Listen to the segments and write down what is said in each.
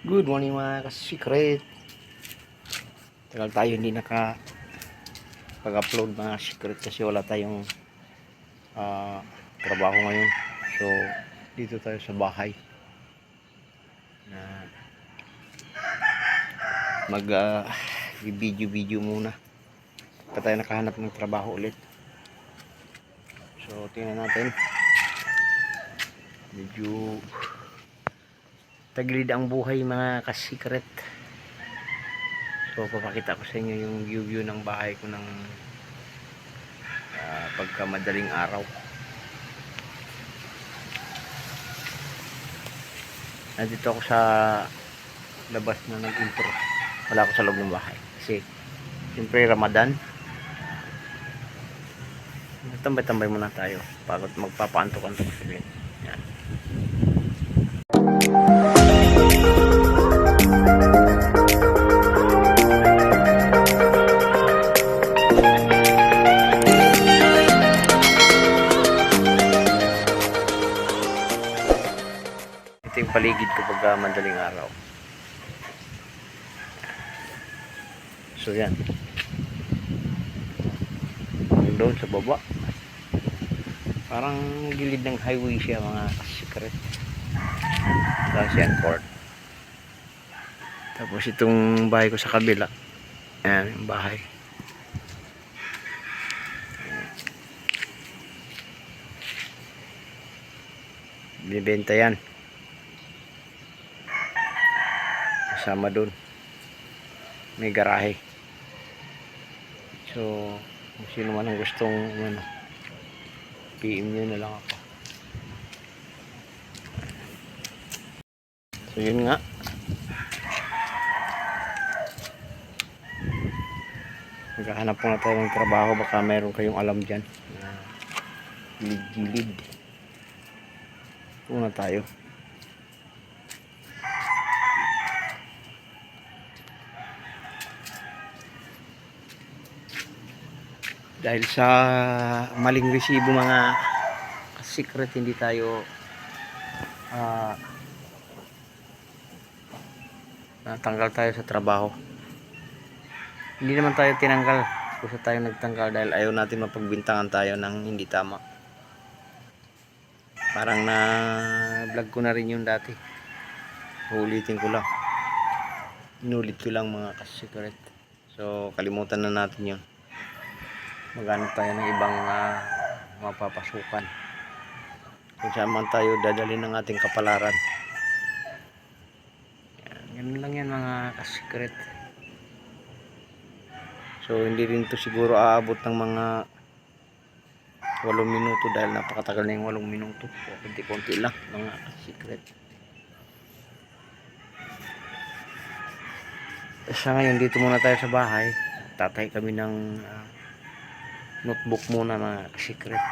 Good morning mga ka-secret. Tagal tayo hindi pag-upload mga secret kasi wala tayong trabaho ngayon. So dito tayo sa bahay na mag video muna pa tayo nakahanap ng trabaho ulit. So tingnan natin, medyo tagilid ang buhay mga ka-secret. So papakita ko sa inyo yung view ng bahay ko ng pagka madaling araw. Nandito ako sa labas na nag-intro. Wala ako sa loob ng bahay kasi siyempre Ramadan. Tambay-tambay muna tayo bago magpapaantok-antok sabihin. Yan. Ito yung paligid ko pag madaling araw. So yan, doon sa baba parang gilid ng highway siya mga secret. Russian Court. Tapos itong bahay ko sa kabila, ayan yung bahay. Binibenta yan, kasama doon may garahe. So kung sino man ang gustong PM nyo na lang ako. So yun nga, maghahanap po na tayo ng trabaho. Baka meron kayong alam dyan na gilid-gilid. Ito na tayo. Dahil sa maling resibo mga secret, hindi tayo natanggal tayo sa trabaho. Hindi naman tayo tinanggal, kusa tayo nagtanggal dahil ayaw natin mapagbintangan tayo ng hindi tama. Parang na vlog ko na rin yun dati, ulitin ko lang, inulit ko lang mga ka-secret. So kalimutan na natin yun. Maghanap tayo ng ibang mapapasukan kung saan man tayo dadalhin ng ating kapalaran. Ganun lang yan mga ka-secret. So hindi rin to siguro aabot ng mga 8 minuto dahil napakatagal na yung 8 minuto. So konti-konti lang mga ka-secret. Sa ngayon dito muna tayo sa bahay. Tatay kami ng notebook muna mga ka-secret.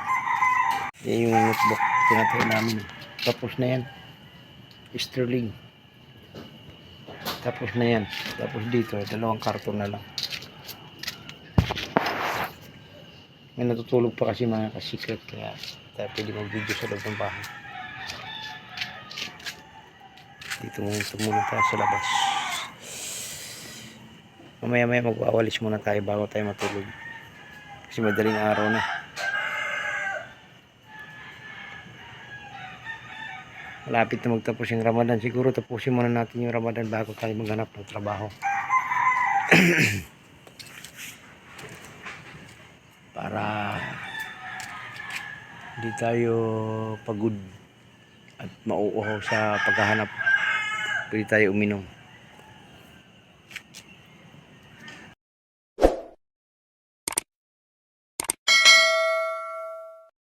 Yan yung notebook tinatay namin. Tapos na yan, Sterling. Tapos na yan. Tapos dito 2 karton na lang. May natutulog pa kasi mga ka-secret, kaya tayo pwede mag-video sa loob ng bahay. Dito muna tayo sa labas. Mamaya magwawalis muna tayo bago tayo matulog kasi madaling araw na. Malapit na magtapos yung Ramadan. Siguro tapusin muna natin yung Ramadan bago tayo maghanap ng trabaho. Para hindi tayo pagod at mauuhaw sa paghahanap. Pwede tayo uminom.